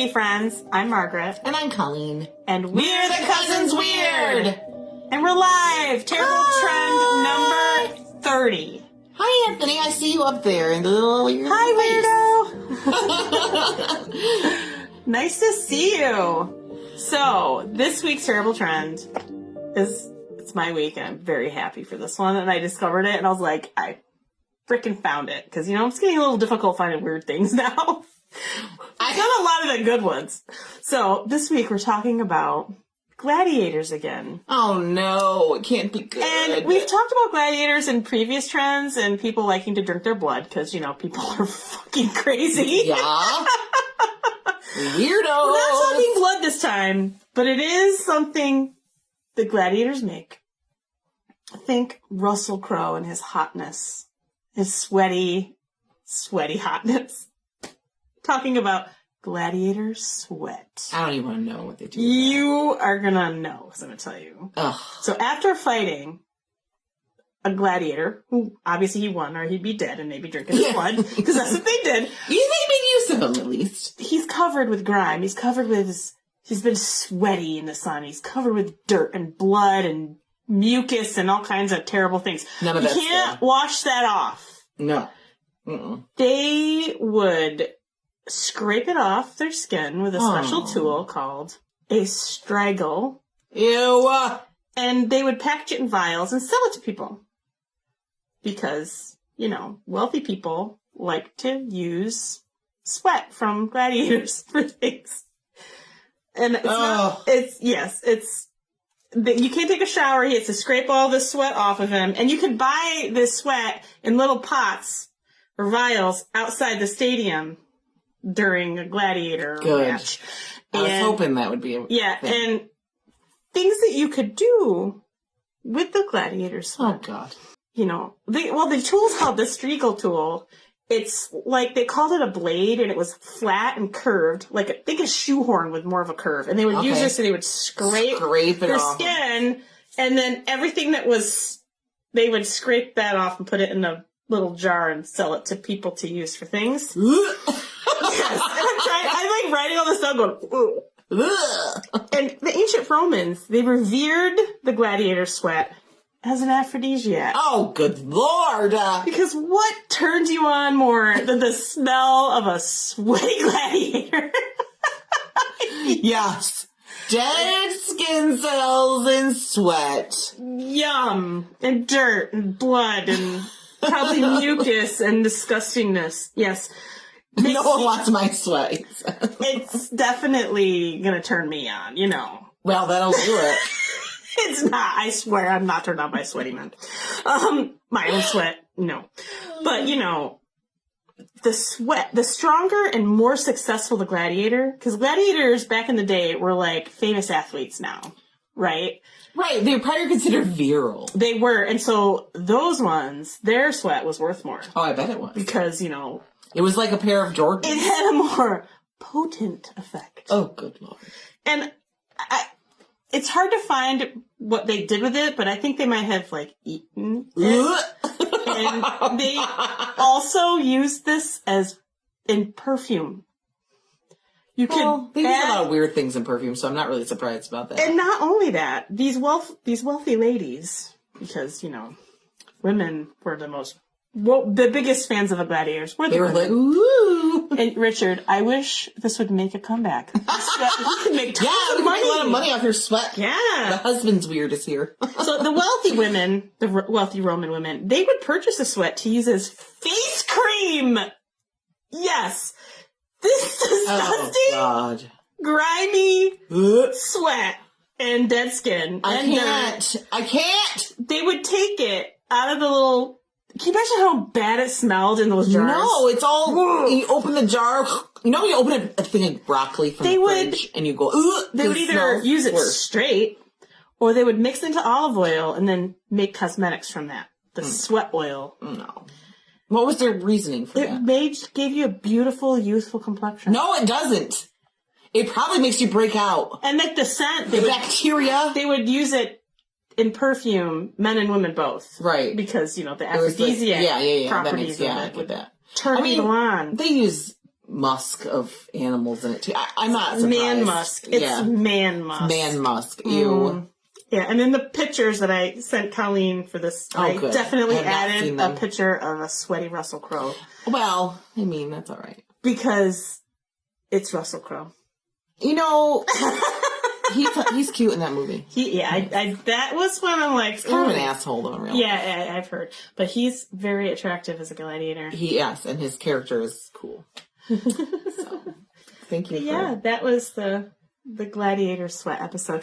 Scrapy friends. I'm Margaret. And I'm Colleen. And we're the Cousins Weird. And we're live. Terrible Trend number 30. Hi, Anthony. I see you up there in the little weird Hi, weirdo. Nice to see you. So, this week's Terrible Trend it's my week, and I'm very happy for this one. And I discovered it, and I was like, I freaking found it. Because, it's getting a little difficult finding weird things now. I got a lot of the good ones. So, this week we're talking about Gladiators again. Oh no, it can't be good. And we've talked about Gladiators in previous trends and people liking to drink their blood because, people are fucking crazy. Yeah. Weirdos. We're not talking blood this time, but it is something the Gladiators make. I think Russell Crowe and his hotness, his sweaty hotness. Talking about Gladiator sweat. I don't even want to know what they do. You are gonna know, because I'm gonna tell you. Ugh. So after fighting a gladiator, who obviously he won, or he'd be dead and they'd be drinking his blood, because that's what they did. They made use of him, at least. He's covered with grime. He's covered with he's been sweaty in the sun. He's covered with dirt and blood and mucus and all kinds of terrible things. None of that. You can't wash that off. No. Mm-mm. They would scrape it off their skin with a special tool called a straggle. Ew. And they would package it in vials and sell it to people. Because, wealthy people like to use sweat from gladiators for things. And you can't take a shower. He has to scrape all the sweat off of him. And you could buy this sweat in little pots or vials outside the stadium during a gladiator match. I was hoping that would be a thing. And things that you could do with the gladiator sweat. Oh, God. The tool's called the straggle tool. It's like, they called it a blade, and it was flat and curved, like, think a shoehorn with more of a curve. And they would use this, and they would scrape their skin, and then everything they would scrape that off and put it in a little jar and sell it to people to use for things. Yes, and I'm like writing all this down going, ugh. And the ancient Romans, they revered the gladiator sweat as an aphrodisiac. Oh, good Lord. Because what turns you on more than the smell of a sweaty gladiator? Yes. Dead skin cells and sweat. Yum. And dirt and blood and probably mucus and disgustingness. Yes. No one wants my sweat. It's definitely gonna turn me on, Well, that'll do it. It's not. I swear I'm not turned on by sweaty men. My own sweat, no. But, the stronger and more successful the gladiator, because gladiators back in the day were like famous athletes now, right? Right. They were probably considered virile. They were. And so those ones, their sweat was worth more. Oh, I bet it was. Because, it was like a pair of Jordans. It had a more potent effect. Oh, good Lord. And it's hard to find what they did with it, but I think they might have, eaten it. And they also used this as in perfume. They use a lot of weird things in perfume, so I'm not really surprised about that. And not only that, these wealthy ladies, because, women were the biggest fans of the gladiators. They were like, ooh. And Richard, I wish this would make a comeback. You could make tons of money. Make a lot of money off your sweat. Yeah. The husband's weird is here. So the wealthy women, the wealthy Roman women, they would purchase the sweat to use as face cream. Yes. This disgusting, grimy sweat and dead skin. I can't. They would take it out of the little... Can you imagine how bad it smelled in those jars? No, it's all... You open the jar... you open a thing like broccoli from the fridge, and you go... Ugh, they would either use it straight, or they would mix it into olive oil and then make cosmetics from that. The sweat oil. No. What was their reasoning for that? It gave you a beautiful, youthful complexion. No, it doesn't. It probably makes you break out. And like the scent... bacteria. They would use it in perfume, men and women both. Right. Because, the aphrodisiac properties of it. Turn people on. They use musk of animals in it too. I'm not surprised. Man musk. It's man musk. Man musk. Ew. Yeah, and in the pictures that I sent Colleen for this, I definitely added a picture of a sweaty Russell Crowe. Well, I mean, that's all right. Because it's Russell Crowe. You know, he's cute in that movie. That was when I'm like... He's kind of an asshole, though, really. Yeah, I've heard. But he's very attractive as a gladiator. Yes, and his character is cool. So, thank you. Yeah, that was the Gladiator Sweat episode.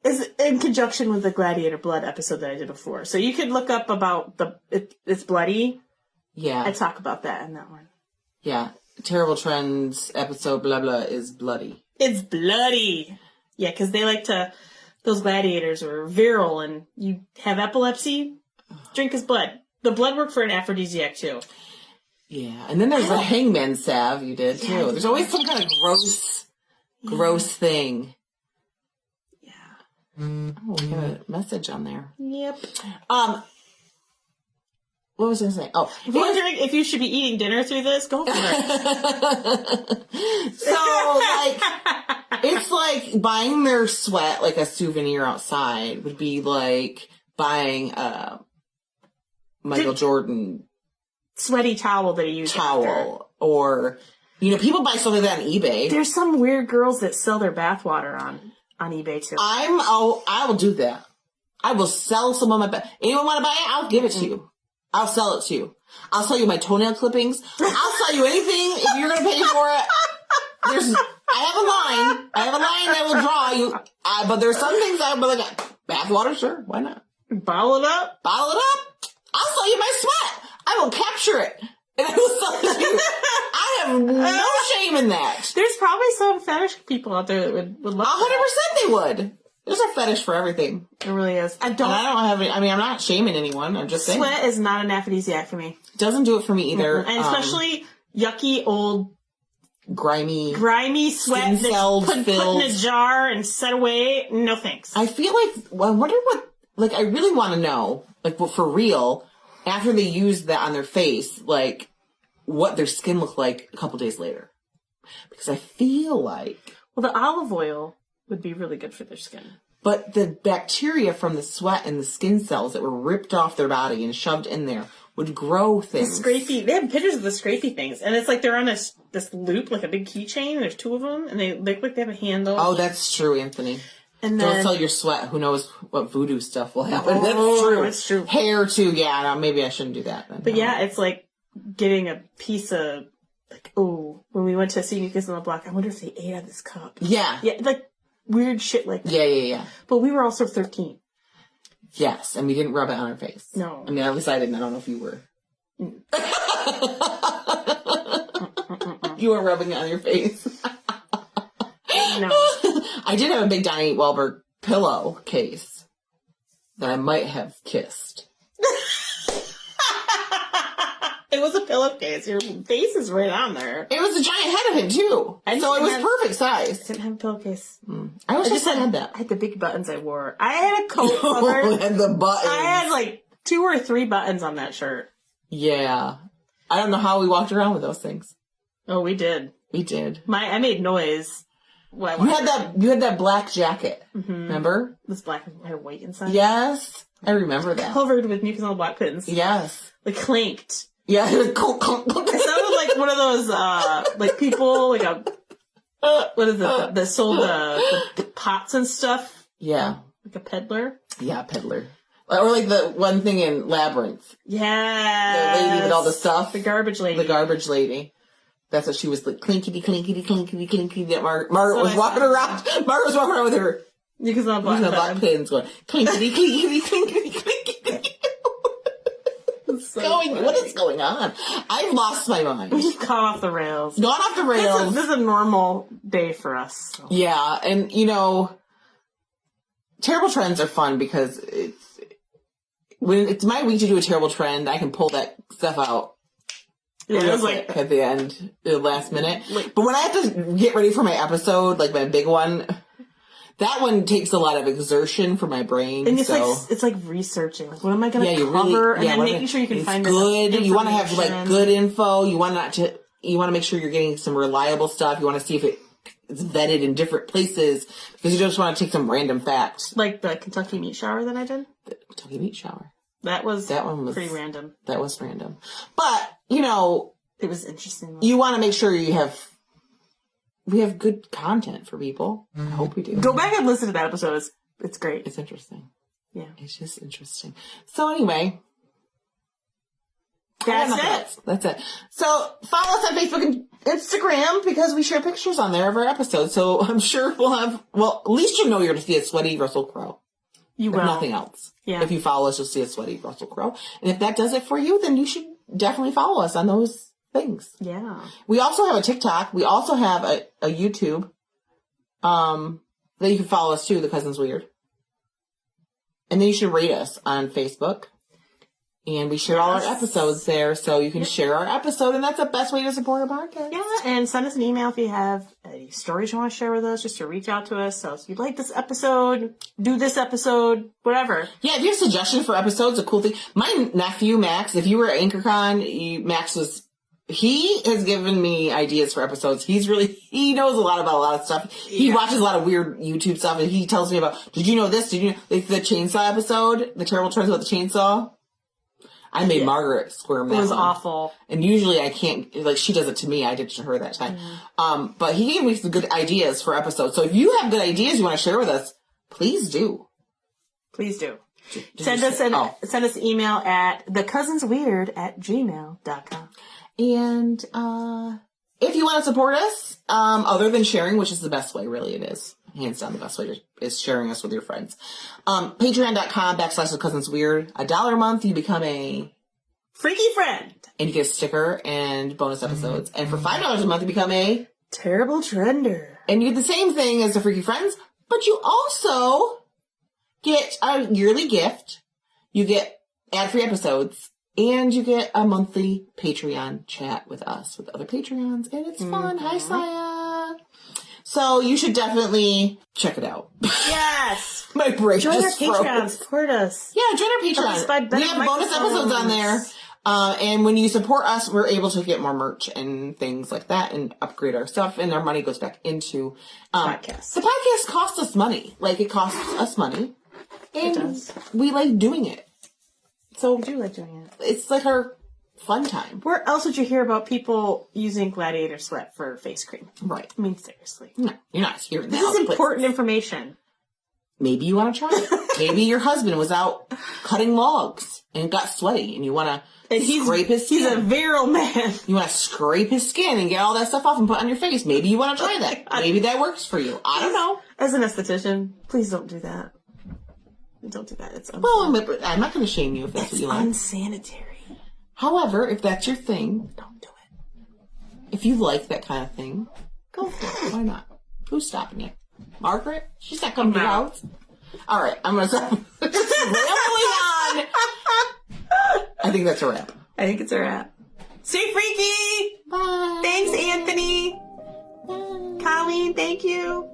Is in conjunction with the Gladiator Blood episode that I did before. So you could look up about it's bloody. Yeah. I talk about that in that one. Yeah. Terrible Trends episode Blabla is bloody. It's bloody. Yeah, because they like to, those gladiators are virile and you have epilepsy, drink his blood. The blood worked for an aphrodisiac too. Yeah. And then there's the hangman salve you did too. There's always some kind of gross thing. Oh, we got a message on there. Yep. What was I saying? Oh, wondering if you should be eating dinner through this. Go for it. So, it's like buying their sweat like a souvenir outside would be like buying a Michael Jordan sweaty towel that he used after. Or people buy stuff like that on eBay. There's some weird girls that sell their bathwater on eBay too. I will do that. I will sell some of my anyone want to buy it? I'll give it to you. I'll sell it to you. I'll sell you my toenail clippings. I'll sell you anything if you're going to pay for it. I have a line that will draw you. But there's some things I'll be like, bathwater, sure, why not? Bottle it up. I'll sell you my sweat. I will capture it. And I will sell it to you. I have no shame in that. There's probably some fetish people out there that would love 100% they would. There's a fetish for everything. It really is. I don't have any, I'm not shaming anyone. I'm just saying. Sweat is not an aphrodisiac for me. Doesn't do it for me either. And especially yucky, old, grimy sweat that's put in a jar and set away. No thanks. I feel like, I wonder what, I really want to know, for real, after they use that on their face, what their skin looked like a couple days later. Because I feel like... Well, the olive oil would be really good for their skin. But the bacteria from the sweat and the skin cells that were ripped off their body and shoved in there would grow things. The Scrapy, they have pictures of the Scrapy things. And it's like they're on this loop, like a big keychain. There's two of them. And they look like they have a handle. Oh, that's true, Anthony. And then, don't sell your sweat. Who knows what voodoo stuff will happen. That's true. It's true. Hair, too. Yeah, no, maybe I shouldn't do that. Then. But yeah, it's like getting a piece of, when we went to see New Kids on the Block, I wonder if they ate out of this cup. Yeah. Yeah, weird shit like that. Yeah. But we were also 13. Yes, and we didn't rub it on our face. No. I mean, at least I didn't. I don't know if you were. You were rubbing it on your face. No. I did have a big Donnie Wahlberg pillowcase that I might have kissed. It was a pillowcase. Your face is right on there. It was a giant head of it, too. And so it was perfect size. I didn't have a pillowcase. I wish I had that. I had the big buttons I wore. I had a coat cover. And the buttons. I had 2 or 3 buttons on that shirt. Yeah. I don't know how we walked around with those things. Oh, we did. We did. I made noise. You had that black jacket. Mm-hmm. Remember? This black and white inside. Yes. I remember that. Covered with New Kids on the Block pins. Yes. Clanked. Yeah, it sounded like one of those, people, what is it, that sold the pots and stuff? Yeah. Like a peddler? Yeah, peddler. Or the one thing in Labyrinth. Yeah. The lady with all the stuff. The garbage lady. The garbage lady. That's what she was clinkety, clinkety, clinkety, clinkety. That Margaret was walking around. Margaret was walking around with her. You can smell black pins going, clinkety, clinkety, clinkety, clinkety. What is going on? I've lost my mind. We've gone off the rails. Gone off the rails. This is a normal day for us. So. Yeah, and terrible trends are fun because when it's my week to do a terrible trend, I can pull that stuff out. Yeah, it was at the end, the last minute. But when I have to get ready for my episode, my big one, that one takes a lot of exertion for my brain. And it's like researching. What am I going to cover? And then making sure you can find good. You want to have good info. You want not to, you want to make sure you're getting some reliable stuff. You want to see if it's vetted in different places because you just want to take some random facts. Like the Kentucky meat shower that I did? The Kentucky meat shower. That one was pretty random. That was random. But, you know... It was interesting. You want to make sure we have good content for people. I hope we do. Go back and listen to that episode. It's great. It's interesting. Yeah. It's just interesting. So anyway... That's it. So follow us on Facebook and Instagram because we share pictures on there of our episodes. So I'm sure we'll have, well, at least you'll know you're going to see a sweaty Russell Crowe. You will. If nothing else. Yeah. If you follow us, you'll see a sweaty Russell Crowe. And if that does it for you, then you should definitely follow us on those things. Yeah. We also have a TikTok. We also have a YouTube that you can follow us too, The Cousins Weird. And then you should rate us on Facebook. And we share all our episodes there, so you can share our episode, and that's the best way to support our podcast. Yeah, and send us an email if you have any stories you want to share with us, just to reach out to us. So if you like this episode, do this episode, whatever. Yeah, if you have suggestions for episodes, a cool thing. My nephew, Max, if you were at AnchorCon, he has given me ideas for episodes. He knows a lot about a lot of stuff. He watches a lot of weird YouTube stuff, and he tells me about, did you know this? Did you know the chainsaw episode? The terrible trends about the chainsaw? I made Margaret squirm. It was awful. And usually I can't, like, she does it to me. I did it to her that time. But he gave me some good ideas for episodes. So if you have good ideas you want to share with us, please do. Please do. Send us an email at thecousinsweird@gmail.com. And if you want to support us, other than sharing, which is the best way, really it is. Hands down, the best way is sharing us with your friends. Patreon.com/thecousinsweird. $1 a month, you become a freaky friend. And you get a sticker and bonus episodes. And for $5 a month, you become a terrible trender. And you get the same thing as the Freaky Friends, but you also get a yearly gift. You get ad-free episodes. And you get a monthly Patreon chat with us, with other Patreons. And it's fun. Hi, Saya. So you should definitely check it out. Yes. My brain join just our Patreon. Support us. Yeah, join our Patreon. We have bonus episodes on there. And when you support us, we're able to get more merch and things like that and upgrade our stuff. And our money goes back into podcasts. The podcast costs us money. Like, it costs us money. And it does. We like doing it. So we do like doing it. It's like our fun time. Where else would you hear about people using Gladiator sweat for face cream? Right. I mean, seriously. No, you're not hearing that. This is important information. Maybe you want to try it. Maybe your husband was out cutting logs and got sweaty and you want to scrape his skin. He's a virile man. You want to scrape his skin and get all that stuff off and put on your face. Maybe you want to try that. Maybe that works for you. I don't know. As an esthetician, please don't do that. Don't do that. It's unsanitary. Well, I'm not going to shame you if that's what you like. It's unsanitary. However, if that's your thing, don't do it. If you like that kind of thing, go for it. Why not? Who's stopping you? Margaret? She's not coming to your house. All right, I'm going to stop rambling on. I think that's a wrap. I think it's a wrap. Stay freaky. Bye. Thanks, Anthony. Bye. Colleen, thank you.